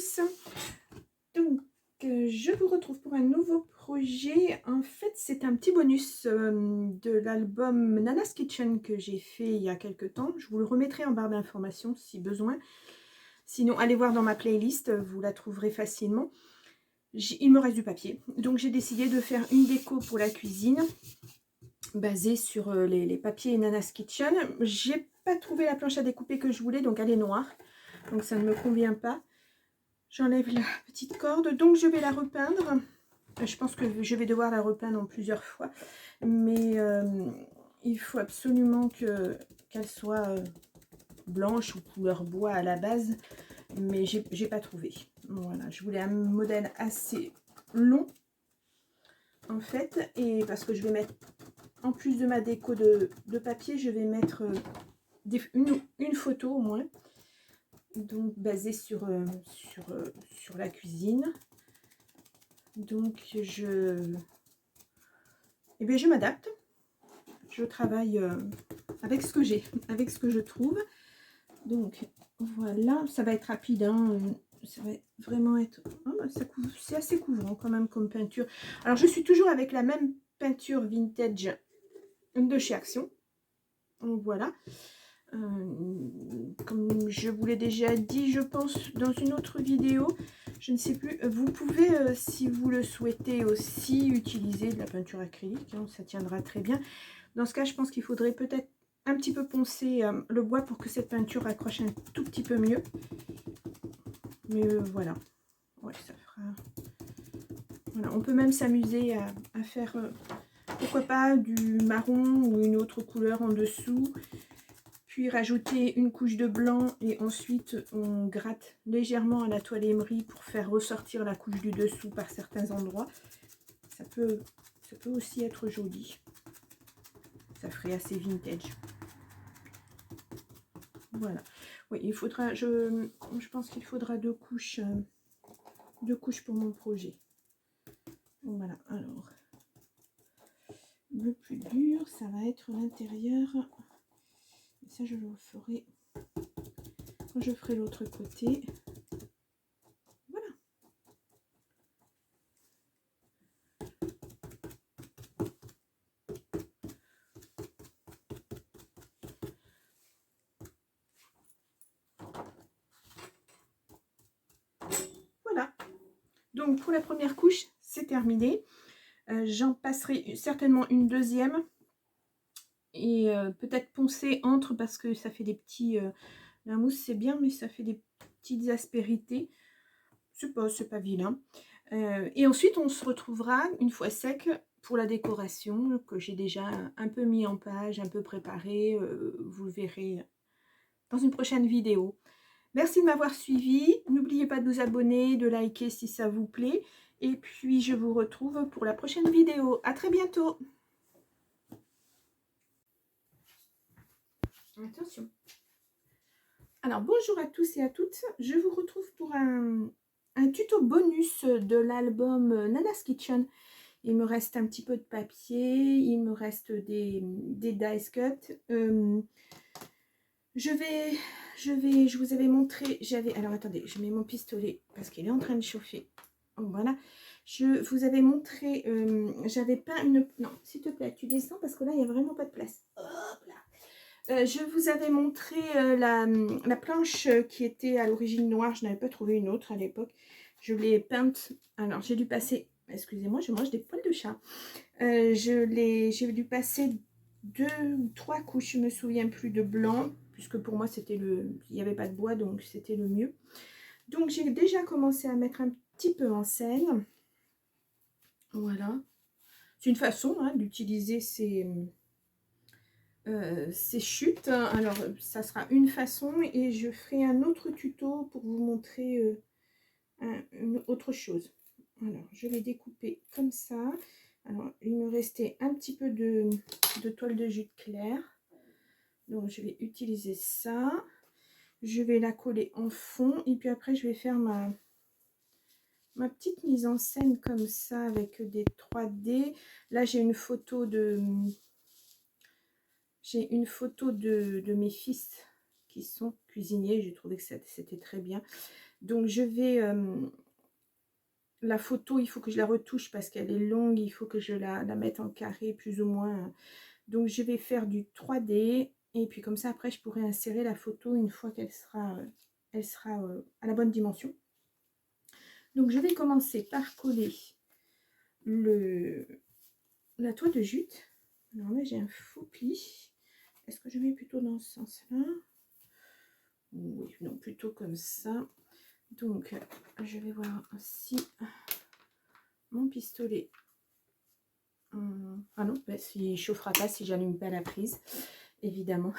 tous. Donc, je vous retrouve pour un nouveau projet. En fait, c'est un petit bonus de l'album Nana's Kitchen que j'ai fait il y a quelques temps. Je vous le remettrai en barre d'informations si besoin. Sinon, allez voir dans ma playlist, vous la trouverez facilement. Il me reste du papier. Donc, j'ai décidé de faire une déco pour la cuisine basée sur les papiers Nana's Kitchen. J'ai pas trouvé la planche à découper que je voulais, donc elle est noire. Donc, ça ne me convient pas. J'enlève la petite corde, donc je vais la repeindre. Je pense que je vais devoir la repeindre en plusieurs fois. Mais il faut absolument qu'elle soit blanche ou couleur bois à la base. Mais j'ai pas trouvé. Voilà, je voulais un modèle assez long en fait. Et parce que je vais mettre, en plus de ma déco de papier, je vais mettre une photo au moins. Donc basée sur la cuisine. Donc je m'adapte, je travaille avec ce que j'ai, avec ce que je trouve. Donc voilà, ça va être rapide, hein. Ça va vraiment être, oh, bah, c'est assez couvrant quand même comme peinture. Alors je suis toujours avec la même peinture vintage de chez Action. Donc voilà. Comme je vous l'ai déjà dit, je pense, dans une autre vidéo, je ne sais plus, vous pouvez, si vous le souhaitez aussi, utiliser de la peinture acrylique, hein, ça tiendra très bien. Dans ce cas, je pense qu'il faudrait peut-être un petit peu poncer le bois pour que cette peinture accroche un tout petit peu mieux. Mais voilà, ouais, ça fera... Voilà, on peut même s'amuser à faire, pourquoi pas, du marron ou une autre couleur en dessous. Puis rajouter une couche de blanc et ensuite on gratte légèrement à la toile émery pour faire ressortir la couche du dessous par certains endroits. Ça peut aussi être joli. Ça ferait assez vintage. Voilà. Oui, il faudra, je pense qu'il faudra deux couches pour mon projet. Voilà, alors le plus dur, ça va être l'intérieur. Ça, je le ferai quand je ferai l'autre côté. Voilà. Voilà. Donc, pour la première couche, c'est terminé. J'en passerai certainement une deuxième. Et peut-être poncer entre parce que ça fait des petits... la mousse, c'est bien, mais ça fait des petites aspérités. C'est pas vilain. Et ensuite, on se retrouvera une fois sec pour la décoration que j'ai déjà un peu mis en page, un peu préparé. Vous le verrez dans une prochaine vidéo. Merci de m'avoir suivi. N'oubliez pas de vous abonner, de liker si ça vous plaît. Et puis, je vous retrouve pour la prochaine vidéo. À très bientôt. Attention. Alors, bonjour à tous et à toutes. Je vous retrouve pour un tuto bonus de l'album Nana's Kitchen. Il me reste un petit peu de papier, il me reste des dies cut. Je vous avais montré, alors attendez, je mets mon pistolet parce qu'il est en train de chauffer. Voilà, je vous avais montré, j'avais peint une... Non, s'il te plaît, tu descends parce que là, il n'y a vraiment pas de place. Hop là. Je vous avais montré la planche qui était à l'origine noire. Je n'avais pas trouvé une autre à l'époque. Je l'ai peinte. Alors, j'ai dû passer... Excusez-moi, je mange des poils de chat. J'ai dû passer 2 ou 3 couches, je ne me souviens plus, de blanc. Puisque pour moi, c'était il n'y avait pas de bois, donc c'était le mieux. Donc, j'ai déjà commencé à mettre un petit peu en scène. Voilà. C'est une façon d'utiliser ces chutes. Alors ça sera une façon et je ferai un autre tuto pour vous montrer une autre chose. Alors je vais découper comme ça. Alors il me restait un petit peu de toile de jute claire, donc je vais utiliser ça. Je vais la coller en fond et puis après je vais faire ma petite mise en scène comme ça avec des 3D. Là j'ai une photo de mes fils qui sont cuisiniers. J'ai trouvé que c'était très bien. Donc je vais... la photo, il faut que je la retouche parce qu'elle est longue. Il faut que je la mette en carré plus ou moins. Donc je vais faire du 3D. Et puis comme ça, après, je pourrai insérer la photo une fois qu'elle sera, à la bonne dimension. Donc je vais commencer par coller la toile de jute. Alors là, j'ai un faux pli. Est-ce que je mets plutôt dans ce sens-là? Oui, non, plutôt comme ça. Donc, je vais voir si mon pistolet... ah non, bah, il chauffera pas si j'allume pas la prise, évidemment.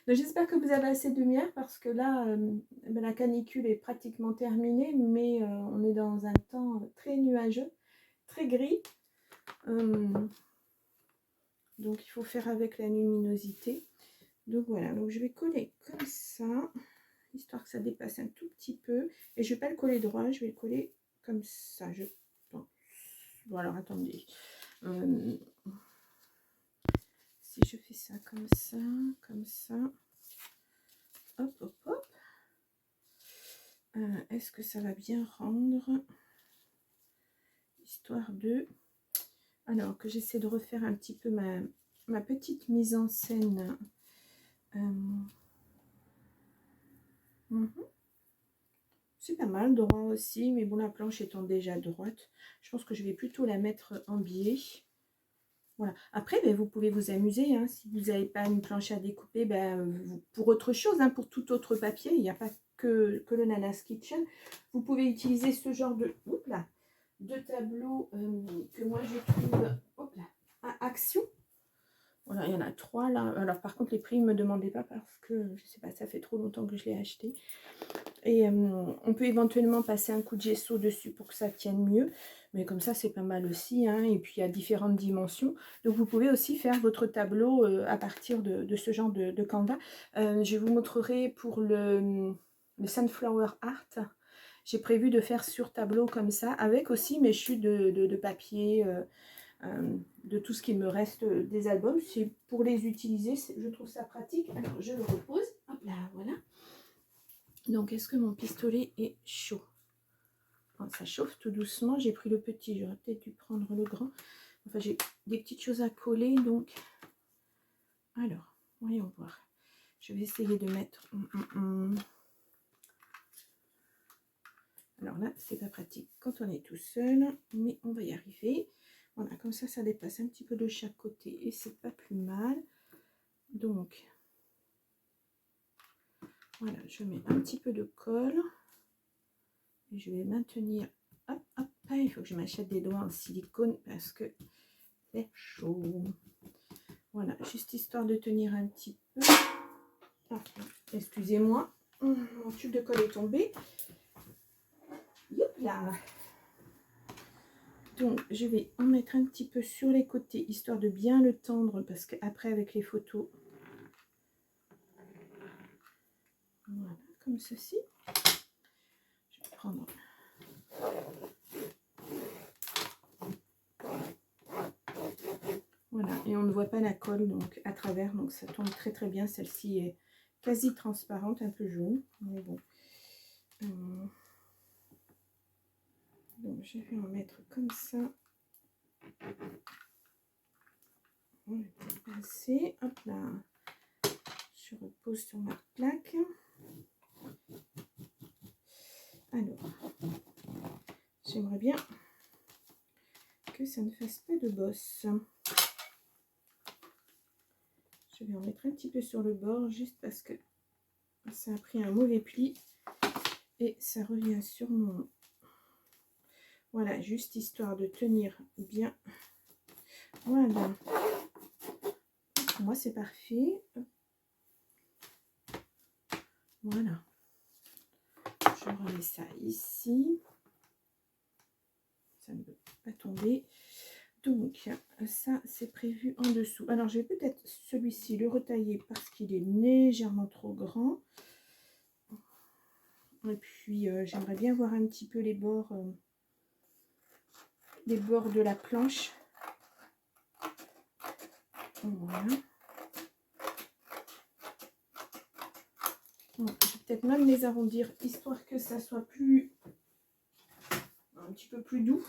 Donc, j'espère que vous avez assez de lumière parce que là, la canicule est pratiquement terminée, mais on est dans un temps très nuageux, très gris. Donc, il faut faire avec la luminosité. Donc, voilà. Donc, je vais coller comme ça, histoire que ça dépasse un tout petit peu. Et je ne vais pas le coller droit, je vais le coller comme ça. Bon, alors, attendez. Si je fais ça, comme ça. Hop, hop, hop. Est-ce que ça va bien rendre? Histoire de... Alors, que j'essaie de refaire un petit peu ma petite mise en scène. C'est pas mal, droit aussi, mais bon, la planche étant déjà droite, je pense que je vais plutôt la mettre en biais. Voilà. Après, ben, vous pouvez vous amuser, hein. Si vous n'avez pas une planche à découper, ben, pour autre chose, hein, pour tout autre papier, il n'y a pas que le Nana's Kitchen. Vous pouvez utiliser ce genre de tableau que moi je trouve à Action. Voilà, il y en a 3 là. Alors par contre, les prix, ne me demandez pas parce que, je sais pas, ça fait trop longtemps que je l'ai acheté. Et on peut éventuellement passer un coup de gesso dessus pour que ça tienne mieux. Mais comme ça, c'est pas mal aussi, hein. Et puis, il y a différentes dimensions. Donc, vous pouvez aussi faire votre tableau à partir de ce genre de canvas. Je vous montrerai pour le Sunflower Art. J'ai prévu de faire sur tableau comme ça, avec aussi mes chutes de papier, de tout ce qui me reste des albums. C'est pour les utiliser, je trouve ça pratique. Alors, je le repose. Hop là, voilà. Donc, est-ce que mon pistolet est chaud? Ça chauffe tout doucement. J'ai pris le petit, j'aurais peut-être dû prendre le grand. Enfin, j'ai des petites choses à coller, donc... Alors, voyons voir. Je vais essayer de mettre... Alors là, c'est pas pratique quand on est tout seul, mais on va y arriver. Voilà, comme ça, ça dépasse un petit peu de chaque côté et c'est pas plus mal. Donc, voilà, je mets un petit peu de colle. Et je vais maintenir, hop, hop, il faut que je m'achète des doigts en silicone parce que c'est chaud. Voilà, juste histoire de tenir un petit peu. Ah, excusez-moi, mon tube de colle est tombé. Yop là. Donc, je vais en mettre un petit peu sur les côtés, histoire de bien le tendre, parce qu'après, avec les photos, voilà, comme ceci. Je vais prendre... Voilà, et on ne voit pas la colle donc à travers, donc ça tombe très très bien. Celle-ci est quasi transparente, un peu jaune, mais bon. Donc je vais en mettre comme ça. On va passer, hop là. Je repose sur ma plaque. Alors, j'aimerais bien que ça ne fasse pas de bosse. Je vais en mettre un petit peu sur le bord, juste parce que ça a pris un mauvais pli. Et ça revient sur mon... Voilà, juste histoire de tenir bien. Voilà. Pour moi, c'est parfait. Voilà. Je remets ça ici. Ça ne peut pas tomber. Donc, ça, c'est prévu en dessous. Alors, je vais peut-être celui-ci le retailler parce qu'il est légèrement trop grand. Et puis, j'aimerais bien voir un petit peu les bords de la planche. Voilà. Bon, je vais peut-être même les arrondir, histoire que ça soit plus... un petit peu plus doux.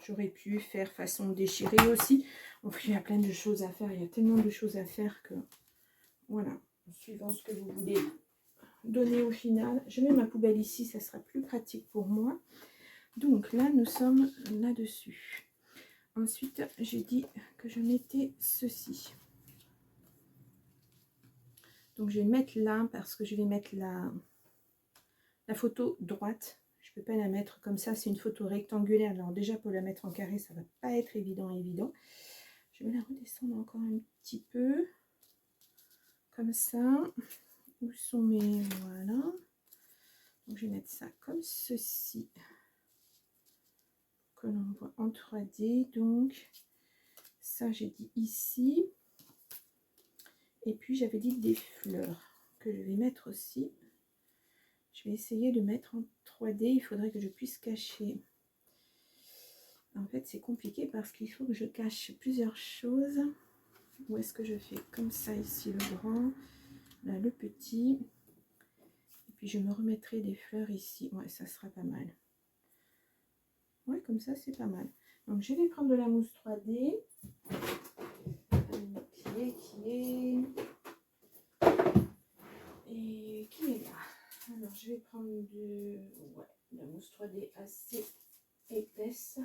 J'aurais pu faire façon déchirée aussi. Enfin, il y a plein de choses à faire. Il y a tellement de choses à faire que... Voilà. Suivant ce que vous voulez donner au final. Je mets ma poubelle ici. Ça sera plus pratique pour moi. Donc là, nous sommes là-dessus. Ensuite, j'ai dit que je mettais ceci. Donc, je vais mettre là parce que je vais mettre la photo droite. Je ne peux pas la mettre comme ça. C'est une photo rectangulaire. Alors déjà, pour la mettre en carré, ça ne va pas être évident. Je vais la redescendre encore un petit peu. Comme ça. Où sont mes... Voilà. Donc, je vais mettre ça comme ceci. Que l'on voit en 3D. Donc, ça, j'ai dit ici. Et puis, j'avais dit des fleurs que je vais mettre aussi. Je vais essayer de mettre en 3D. Il faudrait que je puisse cacher. En fait, c'est compliqué parce qu'il faut que je cache plusieurs choses. Où est-ce que je fais? Comme ça, ici, le grand. Là, le petit. Et puis, je me remettrai des fleurs ici. Ouais, ça sera pas mal. Ouais, comme ça, c'est pas mal. Donc, je vais prendre de la mousse 3D. Qui est là? Alors, je vais prendre de la mousse 3D assez épaisse.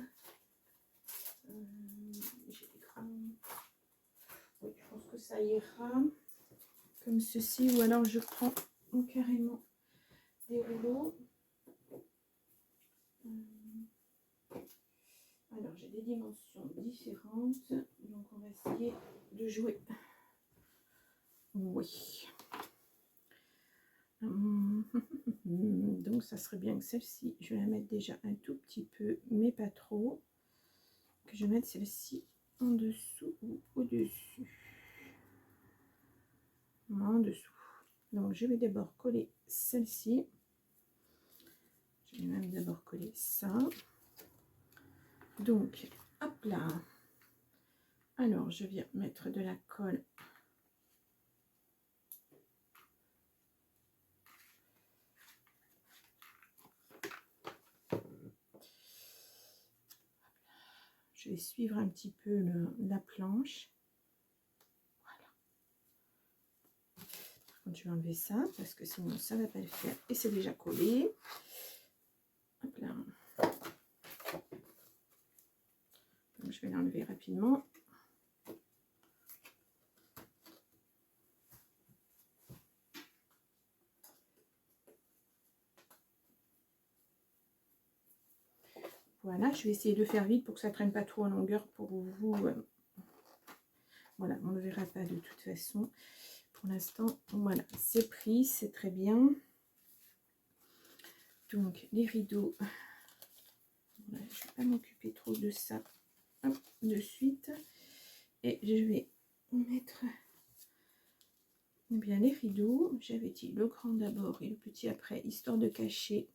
J'ai des grammes. Oui, je pense que ça ira. Comme ceci. Ou alors, je prends carrément des rouleaux. Alors, j'ai des dimensions différentes. Donc, on va essayer de jouer. Oui. Donc, ça serait bien que celle-ci, je vais la mettre déjà un tout petit peu, mais pas trop. Que je mette celle-ci en dessous ou au-dessus. En dessous. Donc, je vais d'abord coller celle-ci. Je vais même d'abord coller ça. Donc, hop là. Alors, je viens mettre de la colle. Je vais suivre un petit peu la planche. Voilà. Par contre, je vais enlever ça parce que sinon, ça ne va pas le faire. Et c'est déjà collé. Hop là. Donc, je vais l'enlever rapidement. Voilà, je vais essayer de faire vite pour que ça ne traîne pas trop en longueur pour vous. Voilà, on ne le verra pas de toute façon. Pour l'instant, voilà, c'est pris, c'est très bien. Donc, les rideaux, voilà, je ne vais pas m'occuper trop de ça de suite. Et je vais mettre bien les rideaux. J'avais dit le grand d'abord et le petit après, histoire de cacher.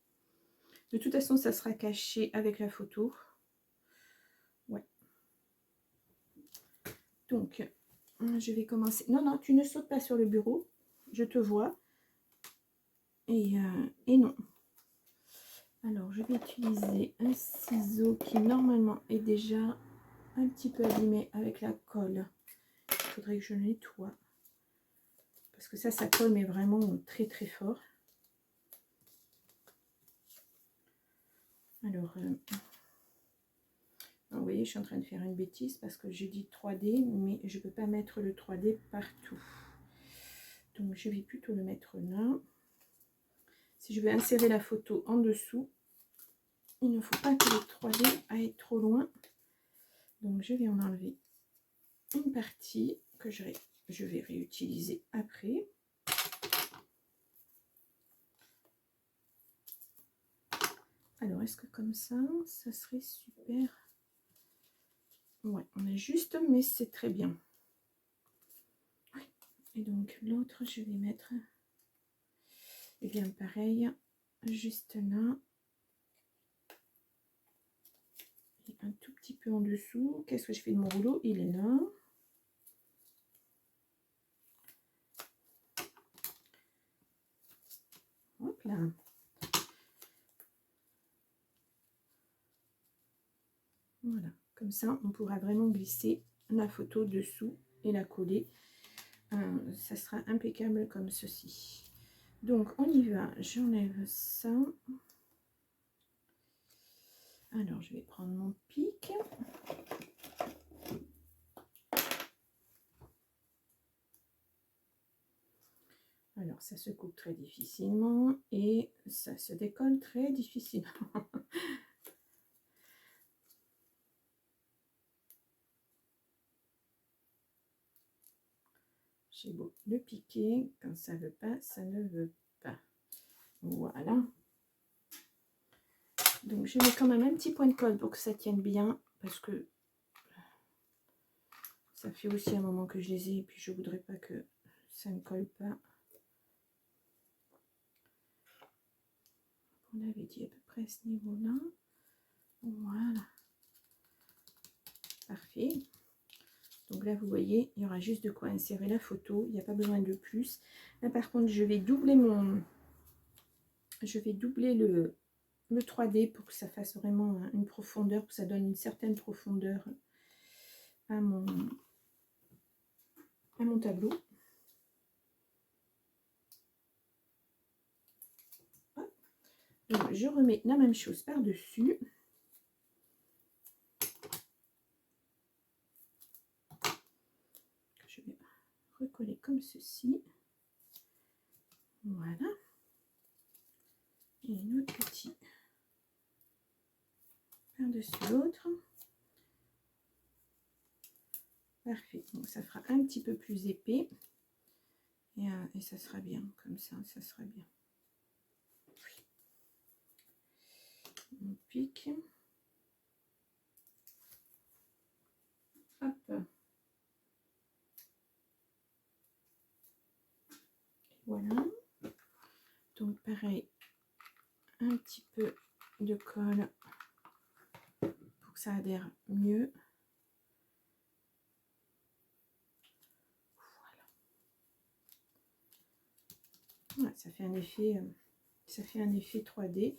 De toute façon, ça sera caché avec la photo. Ouais. Donc, je vais commencer. Non, non, tu ne sautes pas sur le bureau. Je te vois. Et non. Alors, je vais utiliser un ciseau qui normalement est déjà un petit peu abîmé avec la colle. Il faudrait que je le nettoie. Parce que ça colle, mais vraiment très très fort. Alors, vous voyez, je suis en train de faire une bêtise parce que j'ai dit 3D, mais je ne peux pas mettre le 3D partout. Donc, je vais plutôt le mettre là. Si je vais insérer la photo en dessous, il ne faut pas que le 3D aille trop loin. Donc, je vais en enlever une partie que je vais réutiliser après. Alors, est-ce que comme ça serait super? Ouais, on est juste, mais c'est très bien. Oui. Et donc, l'autre, je vais mettre, et bien pareil, juste là. Et un tout petit peu en dessous. Qu'est-ce que je fais de mon rouleau? Il est là. Hop là. Voilà, comme ça, on pourra vraiment glisser la photo dessous et la coller. Ça sera impeccable comme ceci. Donc, on y va. J'enlève ça. Alors, je vais prendre mon pic. Alors, ça se coupe très difficilement et ça se décolle très difficilement. J'ai beau le piquer, quand ça ne veut pas, ça ne veut pas. Voilà. Donc, je mets quand même un petit point de colle pour que ça tienne bien, parce que ça fait aussi un moment que je les ai, et puis je voudrais pas que ça ne colle pas. On avait dit à peu près à ce niveau-là. Voilà. Parfait. Donc là, vous voyez, il y aura juste de quoi insérer la photo. Il n'y a pas besoin de plus. Là, par contre, je vais doubler le 3D pour que ça fasse vraiment une profondeur, pour que ça donne une certaine profondeur à mon tableau. Donc, je remets la même chose par-dessus. Je vais recoller comme ceci. Voilà. Et une autre petite par-dessus l'autre. Parfait. Donc, ça fera un petit peu plus épais. Et ça sera bien. Comme ça sera bien. On pique. Hop. Voilà. Donc pareil, un petit peu de colle pour que ça adhère mieux. Voilà, ça fait un effet 3D.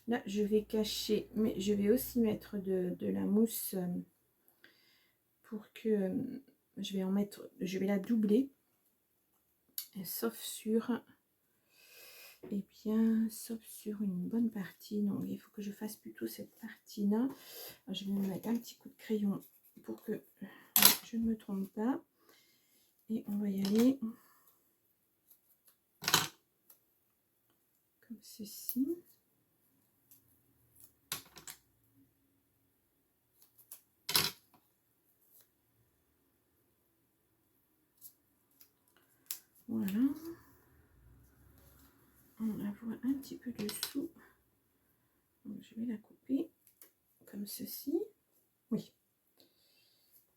Là, je vais cacher, mais je vais aussi mettre de la mousse pour que je vais la doubler, sauf sur une bonne partie. Donc il faut que je fasse plutôt cette partie là. Je vais me mettre un petit coup de crayon pour que je ne me trompe pas, et on va y aller comme ceci. Voilà, on la voit un petit peu dessous. Donc, je vais la couper comme ceci. Oui,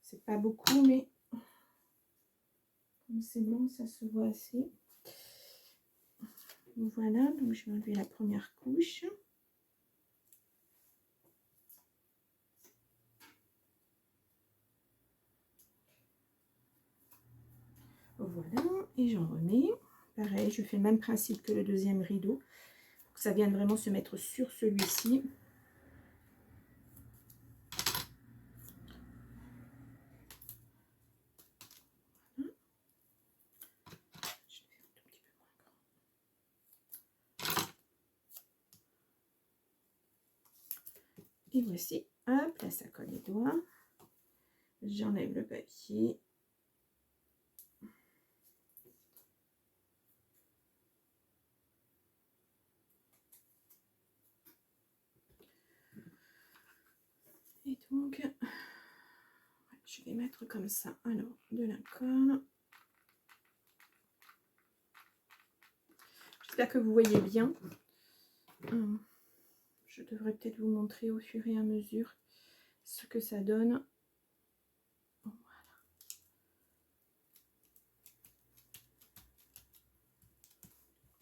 c'est pas beaucoup, mais comme c'est bon, ça se voit assez. Voilà, donc je vais enlever la première couche. Voilà, et j'en remets. Pareil, je fais le même principe que le deuxième rideau, pour que ça vienne vraiment se mettre sur celui-ci. Et voici, hop, là ça colle les doigts. J'enlève le papier. Et donc, je vais mettre comme ça, alors, de la colle. J'espère que vous voyez bien. Je devrais peut-être vous montrer au fur et à mesure ce que ça donne. Voilà.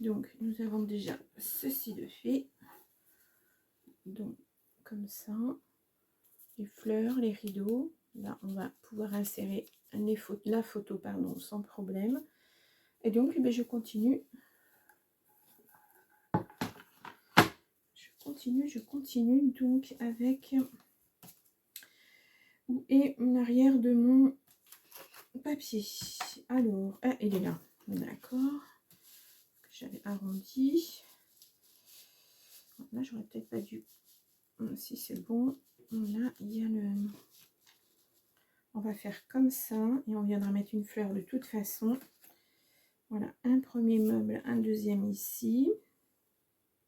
Donc, nous avons déjà ceci de fait. Donc, comme ça. les fleurs, les rideaux. Là, on va pouvoir insérer la photo pardon, sans problème. Et donc, eh bien, je continue. Je continue donc avec où est l'arrière de mon papier. Alors, ah, il est là. D'accord. J'avais arrondi. Là, j'aurais peut-être pas dû. Si c'est bon. Là, il y a le... On va faire comme ça et on viendra mettre une fleur de toute façon. Voilà, un premier meuble, un deuxième ici.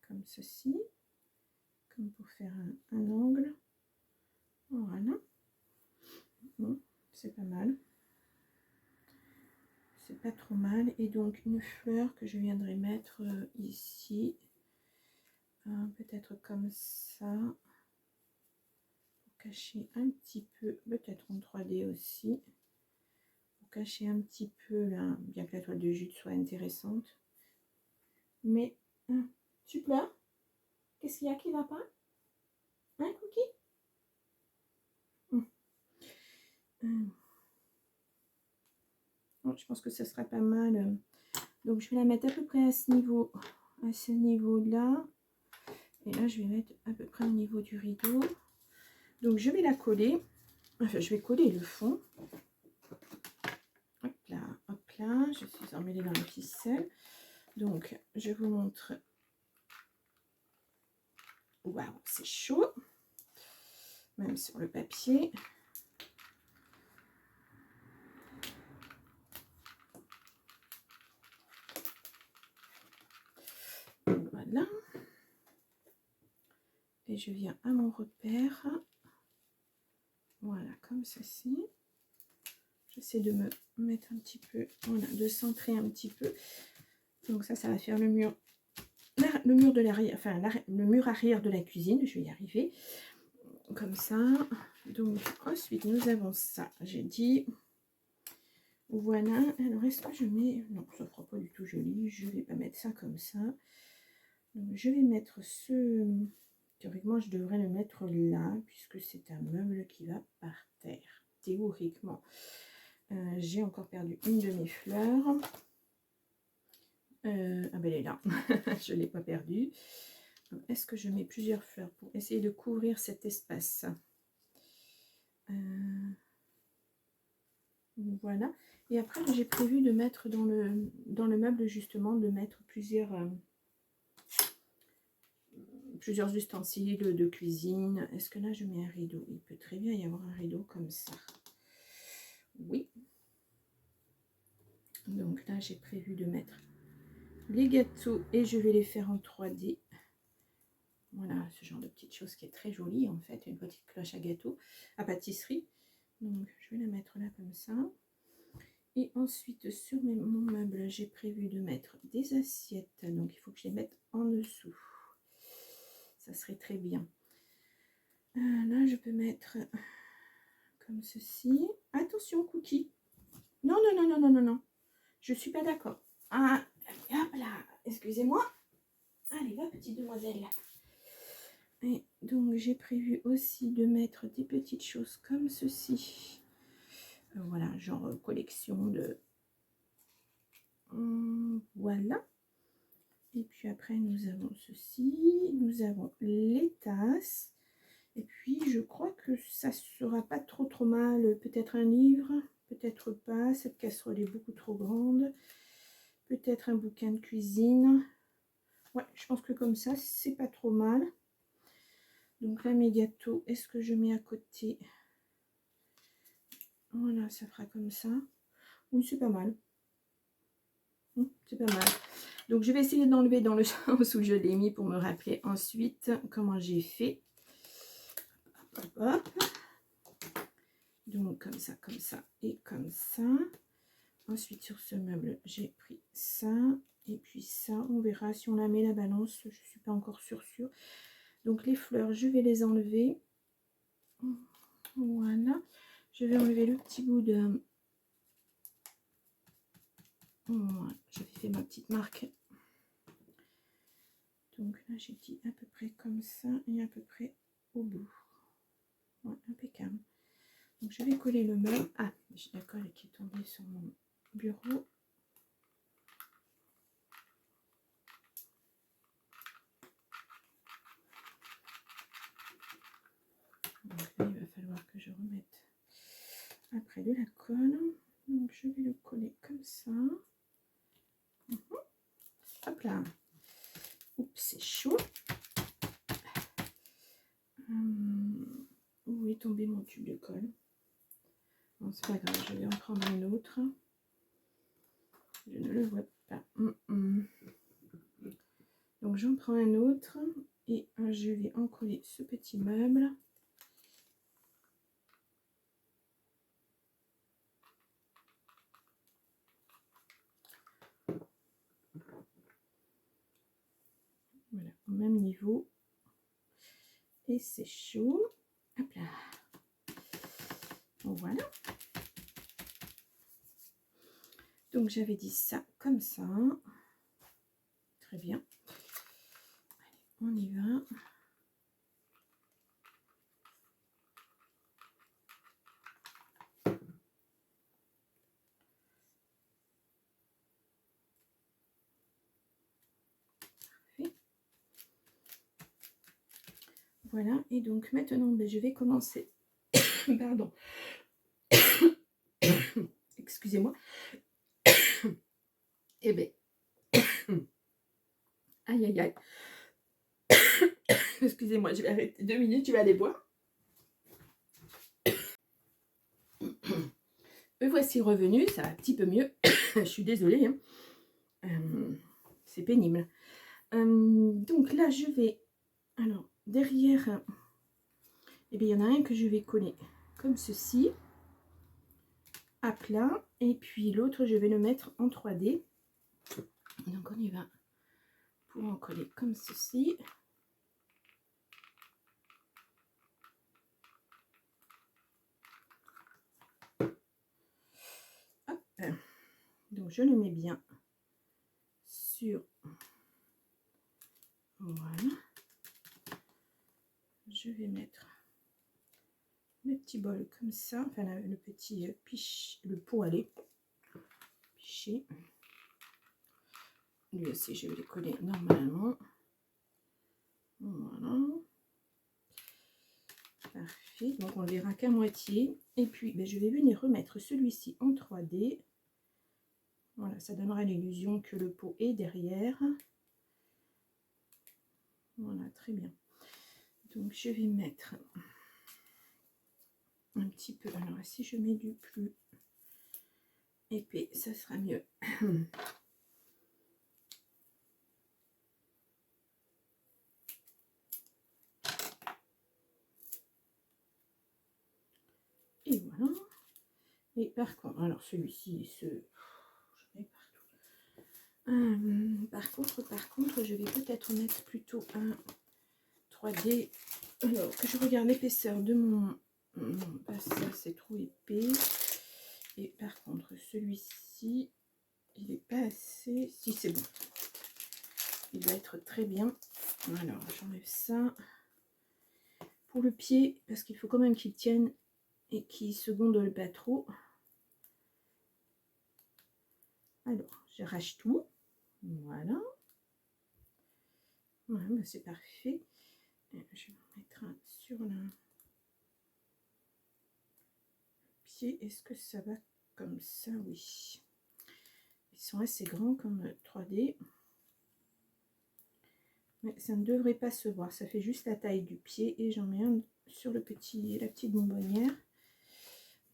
Comme ceci. Comme pour faire un angle. Voilà. Bon, c'est pas mal. C'est pas trop mal. Et donc une fleur que je viendrai mettre ici. Peut-être comme ça. Pour cacher un petit peu. Peut-être en 3D aussi. Pour cacher un petit peu là. Bien que la toile de jute soit intéressante. Mais tu pleures? Qu'est-ce qu'il y a qui va pas? Un cookie? Bon, je pense que ce sera pas mal. Donc je vais la mettre à peu près à ce niveau-là. Et là, je vais mettre à peu près au niveau du rideau. Donc je vais la coller. Enfin, je vais coller le fond. Hop là, hop là. Je suis emmêlée dans la ficelle. Donc je vous montre. Waouh, c'est chaud. Même sur le papier. Voilà. Et je viens à mon repère. Voilà, comme ceci. J'essaie de me mettre un petit peu, voilà, de centrer un petit peu. Donc ça va faire le mur de l'arrière, enfin le mur arrière de la cuisine. Je vais y arriver. Comme ça. Donc ensuite nous avons ça. J'ai dit. Voilà. Alors est-ce que je mets... Non, ça fera pas du tout joli. Je vais pas mettre ça comme ça. Donc je vais mettre ce... Théoriquement, je devrais le mettre là, puisque c'est un meuble qui va par terre. Théoriquement. J'ai encore perdu une de mes fleurs. Ah ben elle est là. Je ne l'ai pas perdue. Est-ce que je mets plusieurs fleurs pour essayer de couvrir cet espace? Voilà. Et après, j'ai prévu de mettre dans le meuble, justement, de mettre plusieurs ustensiles de cuisine. Est-ce que là, je mets un rideau? Il peut très bien y avoir un rideau comme ça. Oui. Donc là, j'ai prévu de mettre les gâteaux et je vais les faire en 3D. Voilà, ce genre de petite chose qui est très jolie, en fait. Une petite cloche à gâteau, à pâtisserie. Donc, je vais la mettre là comme ça. Et ensuite, sur mon meuble, j'ai prévu de mettre des assiettes. Donc, il faut que je les mette en dessous. Ça serait très bien. Là, je peux mettre comme ceci. Attention, cookie. Non, non, non, non, non, non, non. Je suis pas d'accord. Ah, hop là. Excusez-moi. Allez, va, petite demoiselle. Et donc, j'ai prévu aussi de mettre des petites choses comme ceci. Voilà, genre collection de... voilà. Et puis après, nous avons ceci. Nous avons les tasses. Et puis, je crois que ça sera pas trop mal. Peut-être un livre, peut-être pas. Cette casserole est beaucoup trop grande. Peut-être un bouquin de cuisine. Ouais, je pense que comme ça, c'est pas trop mal. Donc là, mes gâteaux, est-ce que je mets à côté? Voilà, ça fera comme ça. Oui, c'est pas mal. C'est pas mal. Donc, je vais essayer d'enlever dans le sens où je l'ai mis pour me rappeler ensuite comment j'ai fait. Hop, hop. Donc, comme ça et comme ça. Ensuite, sur ce meuble, j'ai pris ça. Et puis ça, on verra si on la met la balance. Je ne suis pas encore sûre. Donc, les fleurs, je vais les enlever. Voilà. Je vais enlever le petit bout de... Voilà. J'avais fait ma petite marque. Donc là, j'ai dit à peu près comme ça et à peu près au bout. Voilà, impeccable. Donc je vais coller le meuble. Ah, j'ai la colle qui est tombée sur mon bureau. Donc là, il va falloir que je remette après de la colle. Donc je vais le coller comme ça. Hop là. Oups, c'est chaud. Où est tombé mon tube de colle? Bon, c'est pas grave, je vais en prendre une autre. Je ne le vois pas. Donc j'en prends un autre et je vais en coller ce petit meuble. Voilà, au même niveau. Et c'est chaud. Hop là. Voilà. Donc j'avais dit ça comme ça. Très bien. Allez, on y va. Parfait. Voilà, et donc maintenant, je vais commencer. Pardon. Excusez-moi. Eh bien. Aïe, aïe, aïe. Excusez-moi, je vais arrêter 2 minutes, je vais aller boire. Me voici revenue, ça va un petit peu mieux. Je suis désolée. Hein. C'est pénible. Donc là, je vais... Alors, derrière... Eh bien, il y en a un que je vais coller comme ceci. À plat. Et puis l'autre, je vais le mettre en 3D. Donc, on y va pour en coller comme ceci. Hop. Donc, je le mets bien sur... Voilà. Je vais mettre le petit bol comme ça. Enfin, le petit piche, le pot à lait. Piché. Lui aussi, je vais le coller normalement. Voilà. Parfait. Donc, on le verra qu'à moitié. Et puis, je vais venir remettre celui-ci en 3D. Voilà, ça donnera l'illusion que le pot est derrière. Voilà, très bien. Donc, je vais mettre un petit peu. Alors, si je mets du plus épais, ça sera mieux. Et voilà. Et par contre, alors celui-ci, je mets partout. Par contre, je vais peut-être mettre plutôt un 3D. Alors, que je regarde l'épaisseur de mon... Non, pas ça, c'est trop épais. Et par contre, celui-ci, il n'est pas assez... Si, c'est bon. Il va être très bien. Alors, j'enlève ça. Pour le pied, parce qu'il faut quand même qu'il tienne et qu'il se gondole pas trop. Alors, j'arrache tout. Voilà. Voilà, c'est parfait. Je vais en mettre un sur le pied. Est-ce que ça va comme ça? Oui. Ils sont assez grands comme 3D. Mais ça ne devrait pas se voir. Ça fait juste la taille du pied. Et j'en mets un sur la petite bonbonnière.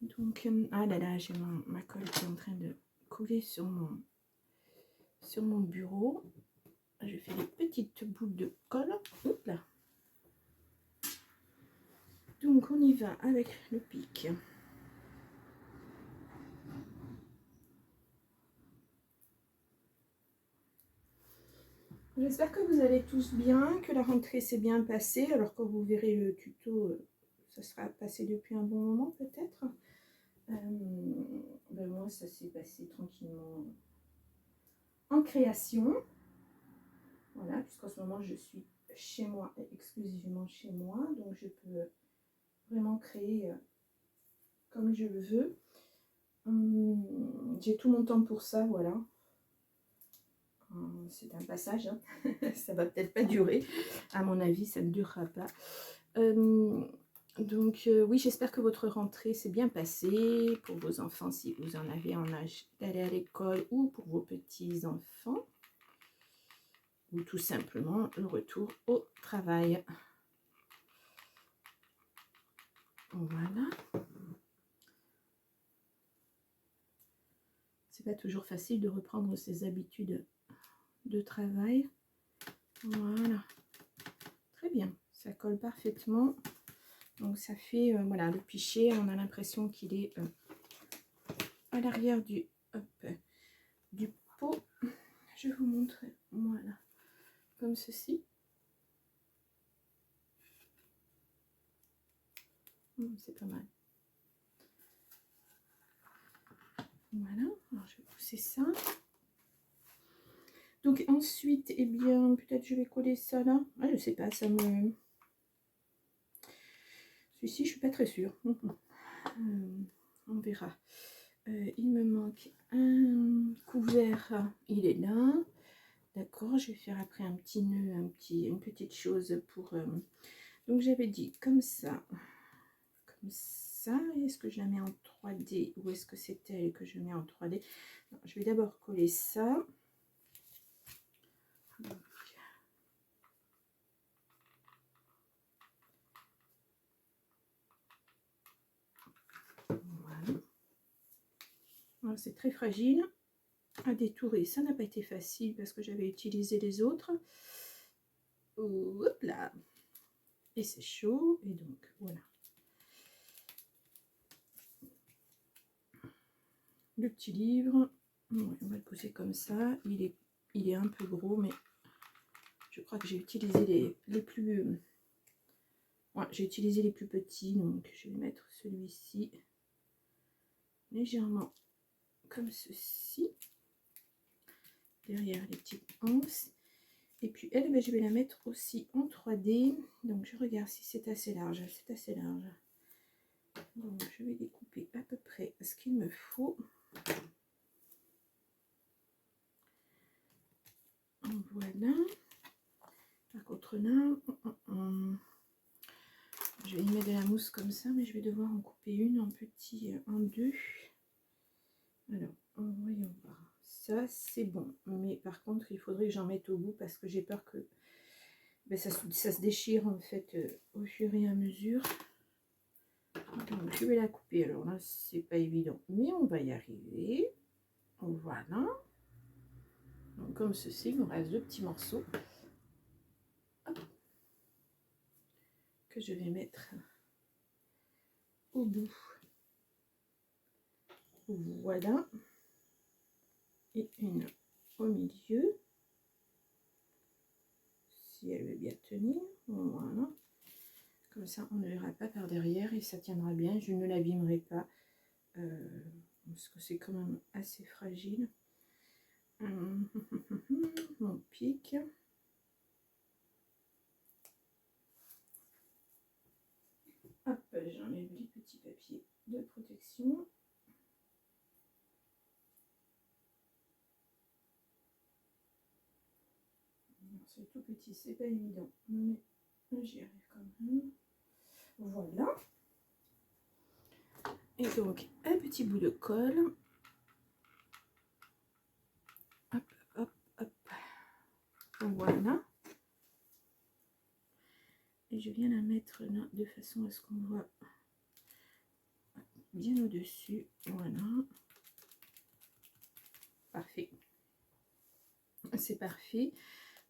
Donc, ah là là, j'ai ma colle qui est en train de couler sur mon bureau. Je fais des petites boules de colle. Oups là. Donc, on y va avec le pic. J'espère que vous allez tous bien, que la rentrée s'est bien passée. Alors quand vous verrez le tuto, ça sera passé depuis un bon moment peut-être. Moi, ça s'est passé tranquillement en création. Voilà, puisqu'en ce moment, je suis chez moi, exclusivement chez moi. Donc, je peux vraiment créer comme je veux. J'ai tout mon temps pour ça, voilà. C'est un passage, hein. Ça va peut-être pas durer. À mon avis, ça ne durera pas. Donc oui, j'espère que votre rentrée s'est bien passée pour vos enfants si vous en avez en âge d'aller à l'école ou pour vos petits-enfants. Ou tout simplement le retour au travail. Voilà. C'est pas toujours facile de reprendre ses habitudes de travail. Voilà. Très bien. Ça colle parfaitement. Donc ça fait, voilà, le pichet, on a l'impression qu'il est à l'arrière du pot. Je vais vous montrer, voilà, comme ceci. C'est pas mal. Voilà, alors je vais pousser ça. Donc ensuite, eh bien, peut-être je vais coller ça là. Ah, je sais pas, ça me... Celui-ci, je suis pas très sûre. On verra. Il me manque un couvert, il est là. D'accord, je vais faire après un petit nœud, une petite chose pour... Donc j'avais dit comme ça. Comme ça. Est-ce que je la mets en 3D ou est-ce que c'est elle que je mets en 3D? Non, je vais d'abord coller ça. Donc, voilà. C'est très fragile à détourer. Ça n'a pas été facile parce que j'avais utilisé les autres. Hop là. Et c'est chaud. Et donc voilà. Le petit livre. Ouais, on va le poser comme ça. Il est un peu gros, mais je crois que j'ai utilisé les plus... Ouais, j'ai utilisé les plus petits, donc je vais mettre celui-ci légèrement comme ceci, derrière les petites anses. Et puis elle, ben, je vais la mettre aussi en 3D. Donc je regarde si c'est assez large. C'est assez large. Donc je vais découper à peu près ce qu'il me faut. Voilà. Par contre là, je vais y mettre de la mousse comme ça, mais je vais devoir en couper une en petit, en deux. Alors, voyons voir. Ça, c'est bon. Mais par contre, il faudrait que j'en mette au bout parce que j'ai peur que ben, ça se déchire en fait au fur et à mesure. Donc, je vais la couper. Alors là, c'est pas évident, mais on va y arriver. Voilà. Donc, comme ceci, il me reste deux petits morceaux. Hop. Que je vais mettre au bout. Voilà. Et une au milieu. Si elle veut bien tenir. Voilà. Comme ça, on ne verra pas par derrière et ça tiendra bien. Je ne l'abîmerai pas. Parce que c'est quand même assez fragile. Mon pic. Hop, j'enlève les petits papiers de protection. C'est tout petit, c'est pas évident, mais j'y arrive quand même. Voilà. Et donc, un petit bout de colle. Hop, hop, hop. Voilà. Et je viens la mettre là de façon à ce qu'on voit bien au-dessus. Voilà. Parfait. C'est parfait.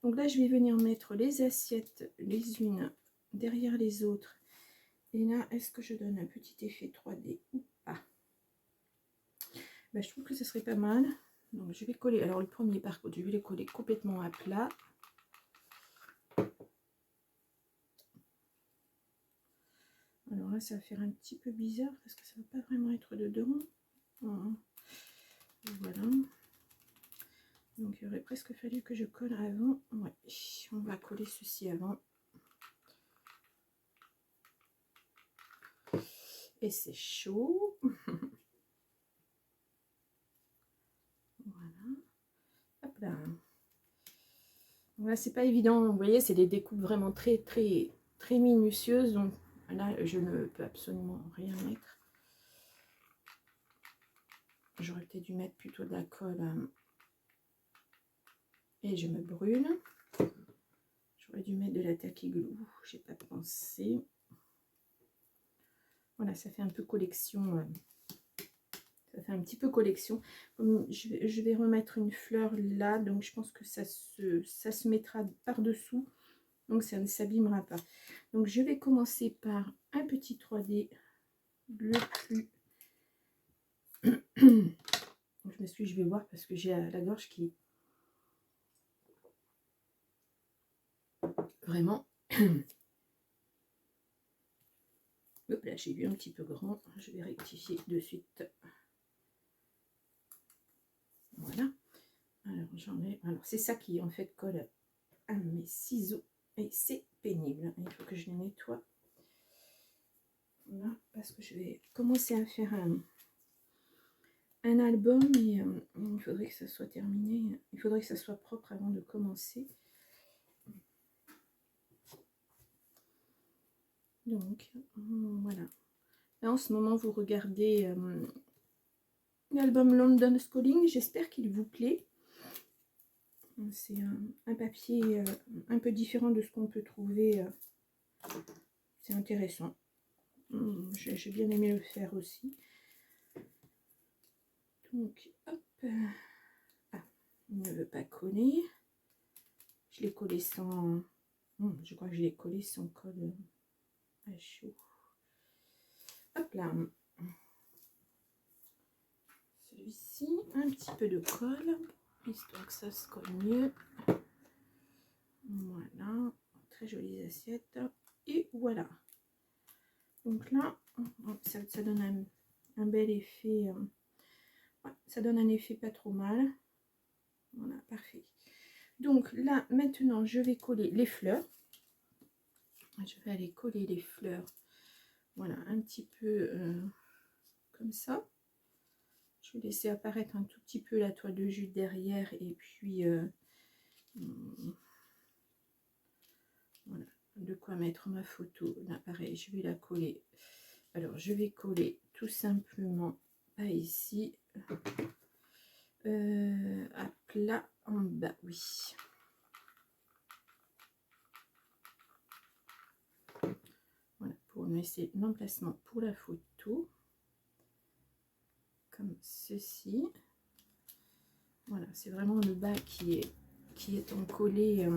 Donc là, je vais venir mettre les assiettes les unes derrière les autres. Et là, est-ce que je donne un petit effet 3D ou pas? Ben, je trouve que ce serait pas mal. Donc je vais coller. Alors le premier, par contre, je vais les coller complètement à plat. Alors là, ça va faire un petit peu bizarre parce que ça ne va pas vraiment être dedans. Voilà. Donc il aurait presque fallu que je colle avant. Ouais, on va coller ceci avant. Et c'est chaud. Là, c'est pas évident. Vous voyez, c'est des découpes vraiment très minutieuses. Donc là, je ne peux absolument rien mettre. J'aurais peut-être dû mettre plutôt de la colle. Et je me brûle. J'aurais dû mettre de la tacky glue. J'ai pas pensé. Voilà, ça fait un peu collection. Ça fait un petit peu collection. Je vais remettre une fleur là. Donc je pense que ça se mettra par-dessous. Donc ça ne s'abîmera pas. Donc je vais commencer par un petit 3D le plus... je vais voir parce que j'ai la gorge qui... Vraiment... Hop là, j'ai eu un petit peu grand. Je vais rectifier de suite. Voilà. Alors j'enlève... Alors c'est ça qui en fait colle à mes ciseaux. Et c'est pénible. Il faut que je les nettoie. Là, parce que je vais commencer à faire un album et il faudrait que ça soit terminé. Il faudrait que ça soit propre avant de commencer. Donc voilà. Là en ce moment vous regardez l'album London Calling. J'espère qu'il vous plaît. C'est un papier un peu différent de ce qu'on peut trouver. C'est intéressant. J'ai bien aimé le faire aussi. Donc hop. Ah, il ne veut pas coller. Je l'ai collé sans... je crois que je l'ai collé sans colle à chaud. Hop là. Celui-ci, un petit peu de colle, histoire que ça se colle mieux. Voilà. Très jolies assiettes. Et voilà. Donc là, ça donne un bel effet. Ouais, ça donne un effet pas trop mal. Voilà, parfait. Donc là, maintenant, je vais coller les fleurs. Je vais aller coller les fleurs. Voilà, un petit peu comme ça. Je vais laisser apparaître un tout petit peu la toile de jute derrière. Et puis, voilà, de quoi mettre ma photo. Là, pareil, je vais la coller. Alors, je vais coller tout simplement, pas ici, à plat en bas, oui. Voilà, pour me laisser l'emplacement pour la photo. Comme ceci. Voilà, c'est vraiment le bas qui est encollé.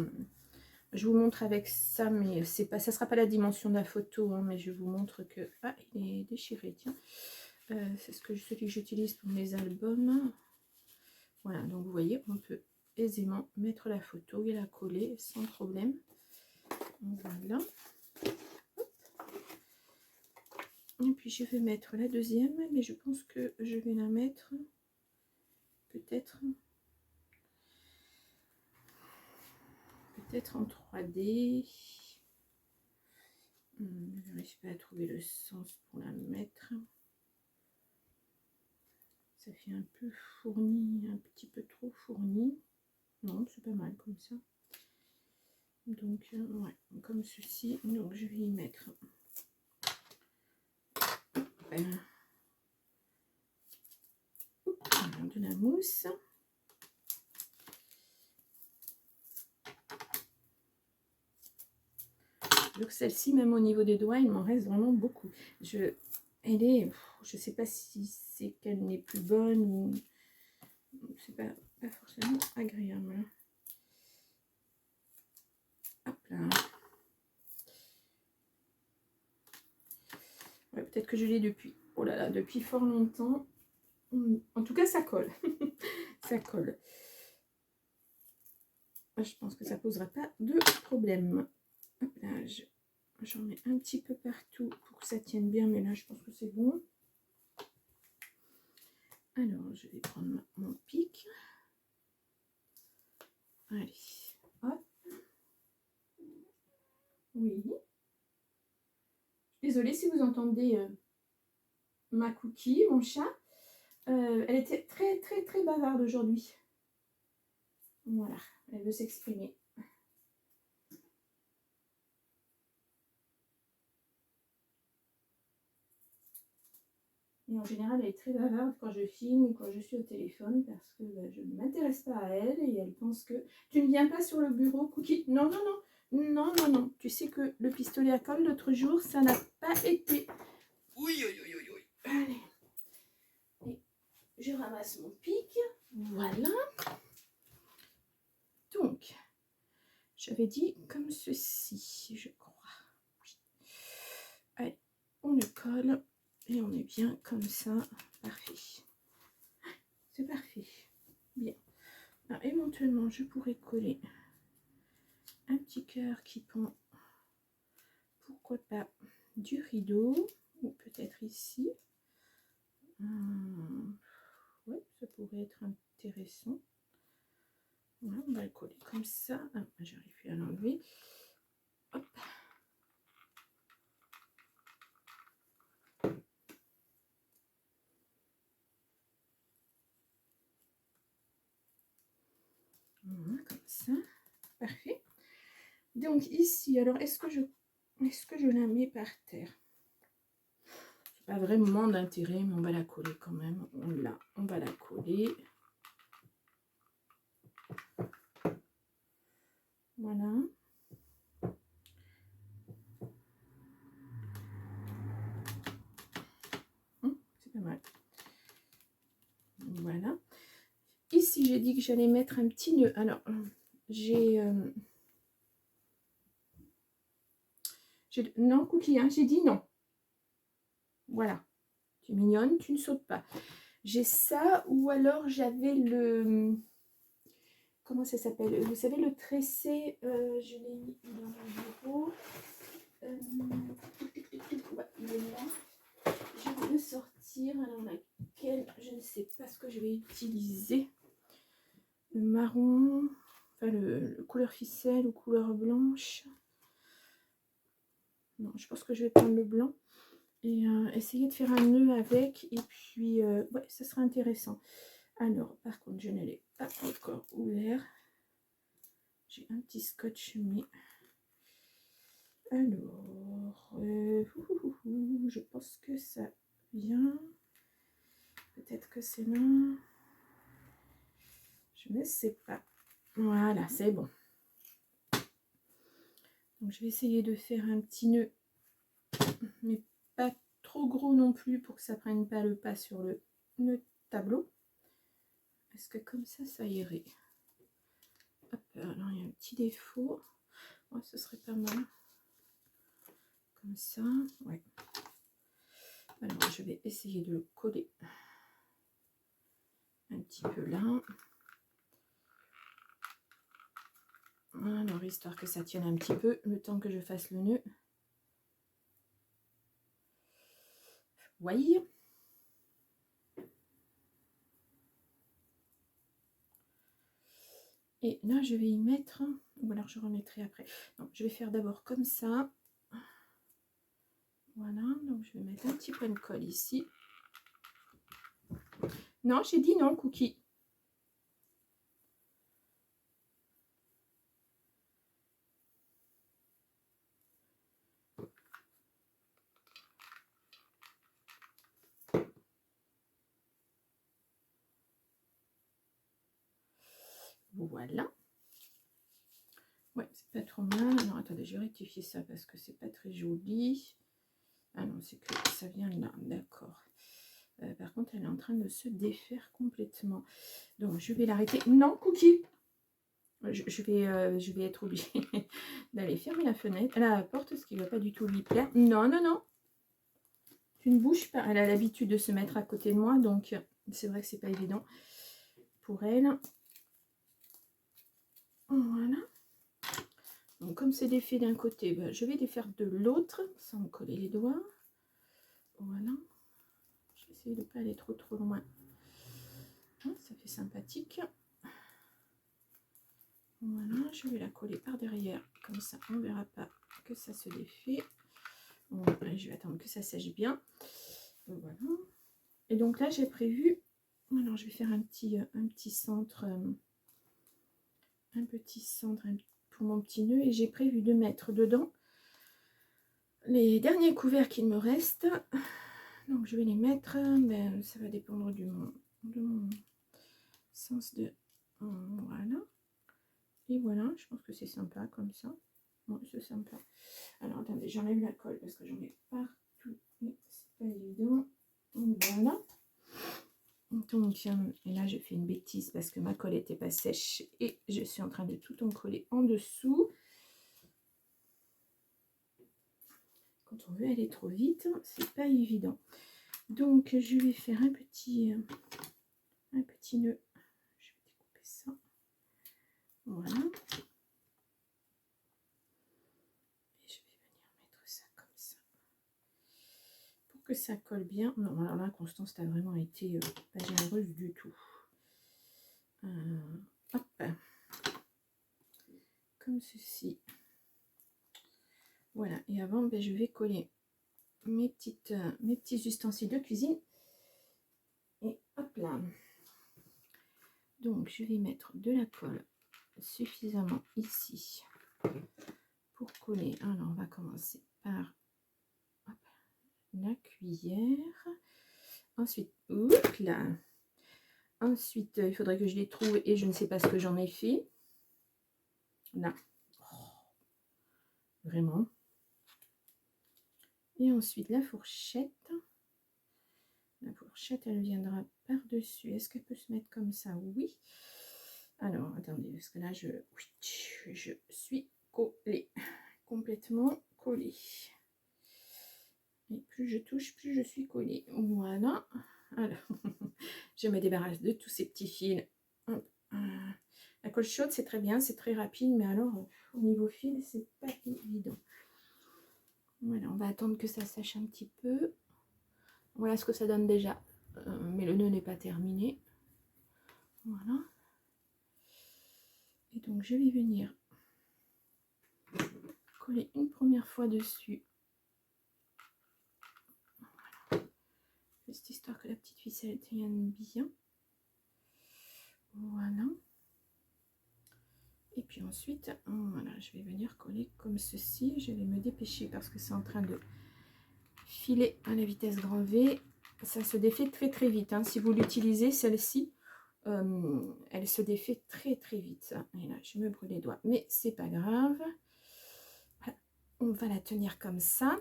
Je vous montre avec ça, mais c'est pas, ça sera pas la dimension de la photo, hein, mais je vous montre que... Ah, il est déchiré, tiens. C'est celui que j'utilise pour mes albums. Voilà, donc vous voyez, on peut aisément mettre la photo et la coller sans problème. Voilà. Et puis je vais mettre la deuxième, mais je pense que je vais la mettre peut-être en 3D. Je n'arrive pas à trouver le sens pour la mettre. Ça fait un peu fourni, un petit peu trop fourni. Non, c'est pas mal comme ça. Donc, ouais, comme ceci. Donc, je vais y mettre de la mousse. Donc, celle-ci, même au niveau des doigts, il m'en reste vraiment beaucoup. Elle est, je sais pas si c'est qu'elle n'est plus bonne ou c'est pas forcément agréable. Hop là. Ouais, peut-être que je l'ai depuis, oh là là, depuis fort longtemps. En tout cas, ça colle. Ça colle. Je pense que ça posera pas de problème. Hop là, j'en mets un petit peu partout pour que ça tienne bien, mais là, je pense que c'est bon. Alors, je vais prendre mon pic. Allez, hop. Oui. Désolée si vous entendez ma cookie, mon chat. Elle était très bavarde aujourd'hui. Voilà, elle veut s'exprimer. Et en général, elle est très bavarde quand je filme ou quand je suis au téléphone parce que je ne m'intéresse pas à elle et elle pense que tu ne viens pas sur le bureau, Cookie. Non, non, non. Non, non, non. Tu sais que le pistolet à colle l'autre jour, ça n'a pas été. Oui, oui, oui, oui, oui. Allez. Et je ramasse mon pic. Voilà. Donc, j'avais dit comme ceci, je crois. Oui. Allez, on le colle et on est bien comme ça. Parfait. C'est parfait. Bien. Alors, éventuellement, je pourrais coller un petit cœur qui pend. Pourquoi pas du rideau. Ou peut-être ici. Ouais, ça pourrait être intéressant. Voilà, on va le coller comme ça. Ah, j'arrive plus à l'enlever. Hop. Voilà, comme ça. Parfait. Donc ici, alors est-ce que je la mets par terre? C'est pas vraiment d'intérêt, mais on va la coller quand même. On va la coller. Voilà. C'est pas mal. Voilà. Ici, j'ai dit que j'allais mettre un petit nœud. Alors, j'ai... non, Cookie, hein, j'ai dit non. Voilà. Tu es mignonne, tu ne sautes pas. J'ai ça, ou alors j'avais le... Comment ça s'appelle? Vous savez, le tressé, je l'ai mis dans mon bureau. Ouais, il est là. Je vais le sortir. Alors, laquelle? Je ne sais pas ce que je vais utiliser. Le marron, enfin le couleur ficelle ou couleur blanche. Non, je pense que je vais prendre le blanc et essayer de faire un nœud avec. Et puis, ouais, ça sera intéressant. Alors, par contre, je ne l'ai pas encore ouvert. J'ai un petit scotch, mais... Alors, je pense que ça vient. Peut-être que c'est là. Je ne sais pas. Voilà, c'est bon. Donc, je vais essayer de faire un petit nœud, mais pas trop gros non plus pour que ça prenne pas le pas sur le tableau. Est-ce que comme ça irait? Hop, alors il y a un petit défaut. Ouais, ce serait pas mal. Comme ça, ouais. Alors, je vais essayer de le coller un petit peu là. Alors, histoire que ça tienne un petit peu, le temps que je fasse le nœud. Oui. Et là, je vais y mettre, ou alors je remettrai après. Non, je vais faire d'abord comme ça. Voilà, donc je vais mettre un petit point de colle ici. Non, j'ai dit non, Cookie. Voilà. Ouais, c'est pas trop mal. Alors, attendez, je vais rectifier ça parce que c'est pas très joli. Ah non, c'est que ça vient là, d'accord. Par contre, elle est en train de se défaire complètement. Donc, je vais l'arrêter. Non, Cookie, je vais être obligée d'aller fermer la fenêtre, la porte, ce qui ne va pas du tout lui plaire. Non, non, non. Tu ne bouges pas. Elle a l'habitude de se mettre à côté de moi, donc c'est vrai que c'est pas évident pour elle. Voilà. Donc, comme c'est défait d'un côté, ben, je vais défaire de l'autre sans me coller les doigts. Voilà. Je vais essayer de ne pas aller trop loin. Ça fait sympathique. Voilà, je vais la coller par derrière. Comme ça, on ne verra pas que ça se défait. Voilà, je vais attendre que ça sèche bien. Voilà. Et donc là, j'ai prévu... Alors, je vais faire un petit centre. Un petit centre pour mon petit nœud. Et j'ai prévu de mettre dedans les derniers couverts qu'il me reste. Donc je vais les mettre, ben, ça va dépendre de mon sens de... voilà. Et voilà, je pense que c'est sympa comme ça. Ouais, c'est sympa. Alors attendez, j'enlève la colle parce que j'en ai partout. Mais c'est pas évident. Voilà. Donc, et là je fais une bêtise parce que ma colle n'était pas sèche et je suis en train de tout en coller en dessous. Quand on veut aller trop vite, c'est pas évident. Donc je vais faire un petit nœud. Je vais découper ça. Voilà. Et je vais venir mettre ça comme ça. Pour que ça colle bien. Non, alors là, Constance, tu as vraiment été pas généreuse du tout. Hop. Comme ceci. Voilà. Et avant, ben, je vais coller mes petits ustensiles de cuisine. Et hop là. Donc, je vais mettre de la colle suffisamment ici pour coller. Alors, on va commencer par hop, la cuillère. Ensuite, hop là. Ensuite, il faudrait que je les trouve et je ne sais pas ce que j'en ai fait. Là. Oh, vraiment. Et ensuite, la fourchette. La fourchette, elle viendra par-dessus. Est-ce qu'elle peut se mettre comme ça? Oui. Alors, attendez, parce que là, je suis collée. Complètement collée. Et plus je touche, plus je suis collée. Voilà. Alors, je me débarrasse de tous ces petits fils. Hop. La colle chaude, c'est très bien, c'est très rapide, mais alors, au niveau fil, c'est pas évident. Voilà, on va attendre que ça sèche un petit peu. Voilà ce que ça donne déjà. Mais le nœud n'est pas terminé. Voilà. Et donc, je vais venir coller une première fois dessus. Voilà. Juste histoire que la petite ficelle tienne bien. Voilà. Et puis ensuite, voilà, je vais venir coller comme ceci. Je vais me dépêcher parce que c'est en train de filer à la vitesse grand V. Ça se défait très très vite. Hein. Si vous l'utilisez, celle-ci, elle se défait très très vite. Et là, je me brûle les doigts. Mais c'est pas grave. On va la tenir comme ça.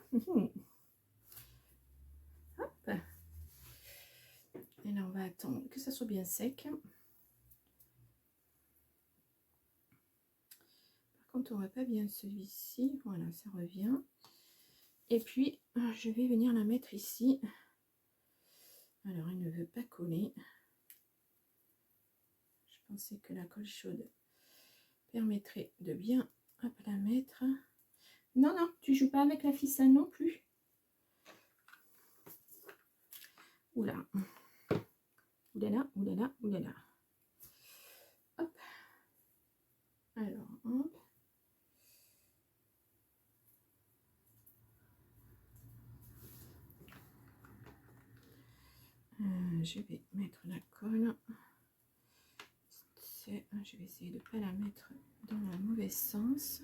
Hop. Et là, on va attendre que ça soit bien sec. Par contre, on voit pas bien celui-ci. Voilà, ça revient. Et puis, je vais venir la mettre ici. Alors, elle ne veut pas coller. Je pensais que la colle chaude permettrait de bien hop, la mettre. Non, non, tu joues pas avec la ficelle non plus. Oula. Oulala, oulala, oulala. Hop. Alors, hop. Je vais mettre la colle. Je vais essayer de ne pas la mettre dans le mauvais sens.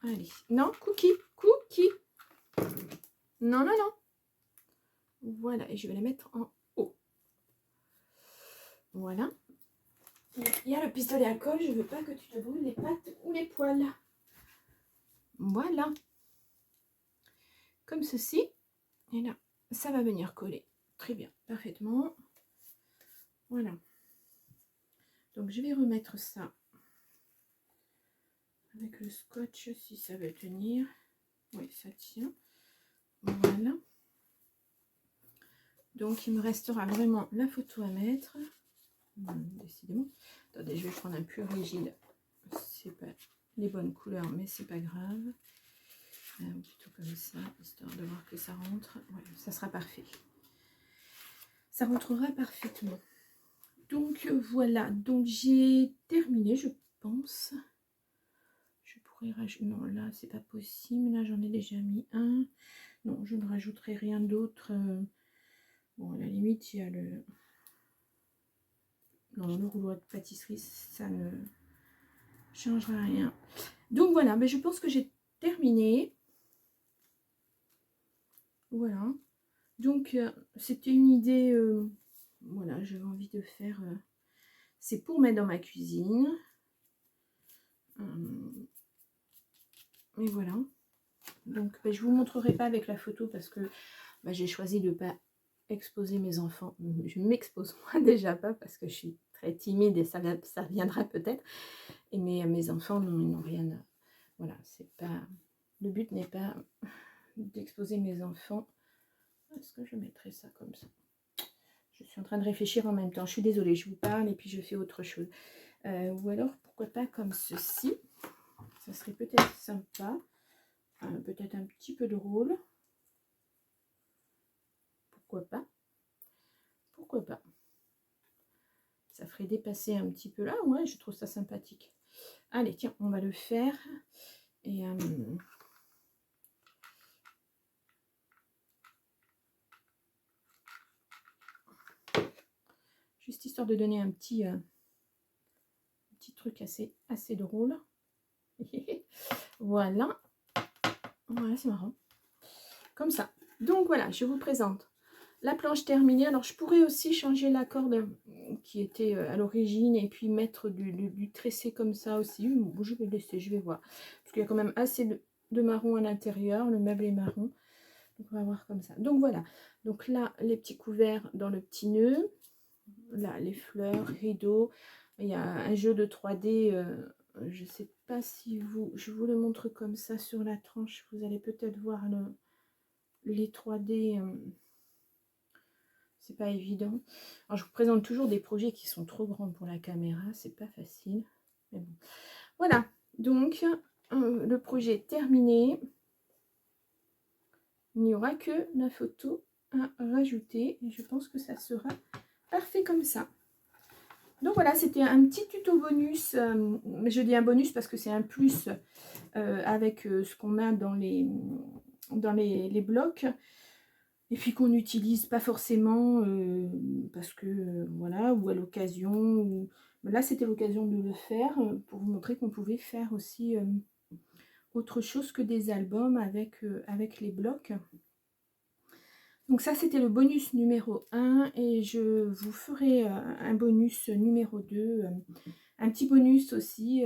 Allez. Non, cookie, cookie. Non, non, non. Voilà, et je vais la mettre en haut. Voilà. Il y a le pistolet à colle, je ne veux pas que tu te brûles les pattes ou les poils. Voilà. Comme ceci. Et là, ça va venir coller. Très bien, parfaitement. Voilà. Donc, je vais remettre ça avec le scotch si ça veut tenir. Oui, ça tient. Voilà. Donc, il me restera vraiment la photo à mettre. Décidément. Attendez, je vais prendre un plus rigide. C'est pas les bonnes couleurs, mais c'est pas grave. Plutôt comme ça, histoire de voir que ça rentre. Ouais, ça sera parfait. Ça rentrera parfaitement. Donc voilà, donc j'ai terminé, je pense. Je pourrais rajouter. Non, là, c'est pas possible. Là, j'en ai déjà mis un. Non, je ne rajouterai rien d'autre. Bon, à la limite, il y a le. Non, le rouleau de pâtisserie, ça ne changera rien. Donc voilà, mais je pense que j'ai terminé. Voilà. Donc, c'était une idée, voilà, j'avais envie de faire, c'est pour mettre dans ma cuisine. Et voilà. Donc, bah, je ne vous montrerai pas avec la photo parce que bah, j'ai choisi de ne pas exposer mes enfants. Je m'expose moi déjà pas parce que je suis très timide et ça viendra peut-être. Et mes enfants, non, ils n'ont rien à... Voilà, c'est pas... Le but n'est pas d'exposer mes enfants. Est-ce que je mettrai ça comme ça? Je suis en train de réfléchir en même temps. Je suis désolée, je vous parle et puis je fais autre chose. Ou alors, pourquoi pas comme ceci? Ça serait peut-être sympa. Peut-être un petit peu drôle. Pourquoi pas? Pourquoi pas? Ça ferait dépasser un petit peu là. Ouais, je trouve ça sympathique. Allez, tiens, on va le faire. Et juste histoire de donner un petit truc assez drôle. Voilà. Voilà, c'est marrant. Comme ça. Donc voilà, je vous présente la planche terminée. Alors je pourrais aussi changer la corde qui était à l'origine et puis mettre du tressé comme ça aussi. Je vais laisser, je vais voir. Parce qu'il y a quand même assez de marron à l'intérieur. Le meuble est marron. Donc on va voir comme ça. Donc voilà. Donc là, les petits couverts dans le petit nœud. Là, les fleurs, rideaux. Il y a un jeu de 3D. Je ne sais pas si je vous le montre comme ça sur la tranche. Vous allez peut-être voir les 3D. C'est pas évident. Alors, je vous présente toujours des projets qui sont trop grands pour la caméra. C'est pas facile. Mais bon. Voilà. Donc, le projet est terminé. Il n'y aura que la photo à rajouter. Et je pense que ça sera parfait comme ça. Donc voilà, c'était un petit tuto bonus. Je dis un bonus parce que c'est un plus avec ce qu'on a dans les blocs. Et puis qu'on n'utilise pas forcément parce que voilà, ou à l'occasion. Là, c'était l'occasion de le faire pour vous montrer qu'on pouvait faire aussi autre chose que des albums avec les blocs. Donc ça, c'était le bonus numéro 1 et je vous ferai un bonus numéro 2. Un petit bonus aussi.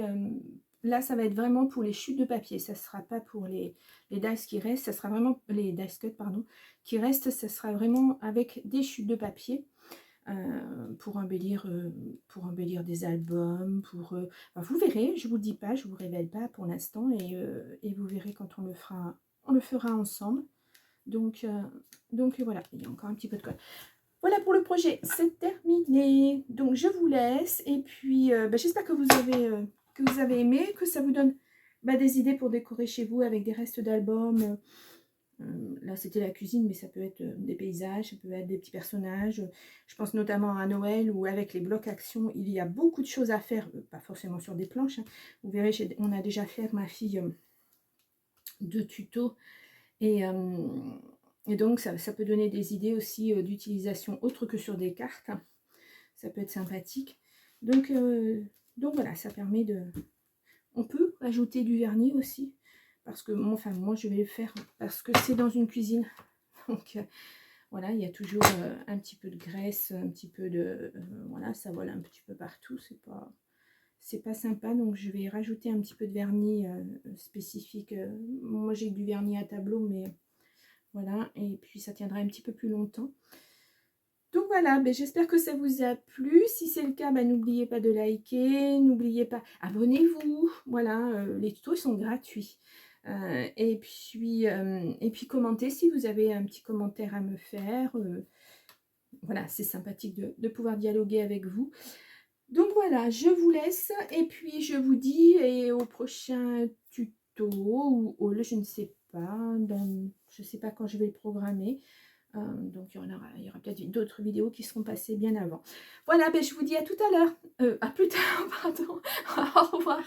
Là, ça va être vraiment pour les chutes de papier. Ça ne sera pas pour les dice qui restent. Ça sera vraiment les dice cut, pardon, qui restent. Ça sera vraiment avec des chutes de papier pour embellir des albums. Enfin, vous verrez, je ne vous dis pas, je ne vous révèle pas pour l'instant. Et vous verrez quand on le fera ensemble. Donc voilà, il y a encore un petit peu de colle. Voilà pour le projet, c'est terminé. Donc je vous laisse et puis j'espère que vous avez aimé, que ça vous donne des idées pour décorer chez vous avec des restes d'albums. Là c'était la cuisine, mais ça peut être des paysages, ça peut être des petits personnages. Je pense notamment à Noël où avec les blocs action, il y a beaucoup de choses à faire, pas forcément sur des planches. Hein. Vous verrez, on a déjà fait avec ma fille 2 tutos et donc, ça peut donner des idées aussi d'utilisation autre que sur des cartes. Ça peut être sympathique. Donc voilà, ça permet de... On peut ajouter du vernis aussi. Parce que, moi, je vais le faire parce que c'est dans une cuisine. Donc, voilà, il y a toujours un petit peu de graisse, un petit peu de... voilà, ça vole un petit peu partout. C'est pas sympa. Donc, je vais rajouter un petit peu de vernis spécifique. Moi, j'ai du vernis à tableau, mais... Voilà, et puis ça tiendra un petit peu plus longtemps. Donc voilà, j'espère que ça vous a plu. Si c'est le cas, n'oubliez pas de liker, n'oubliez pas, abonnez-vous. Voilà, les tutos sont gratuits. Et puis commentez si vous avez un petit commentaire à me faire. Voilà, c'est sympathique de pouvoir dialoguer avec vous. Donc voilà, je vous laisse et puis je vous dis au prochain tuto ou haul, je ne sais pas, je ne sais pas quand je vais le programmer. Donc il y aura peut-être d'autres vidéos qui seront passées bien avant. Voilà, je vous dis à tout à l'heure. À plus tard, pardon. Au revoir.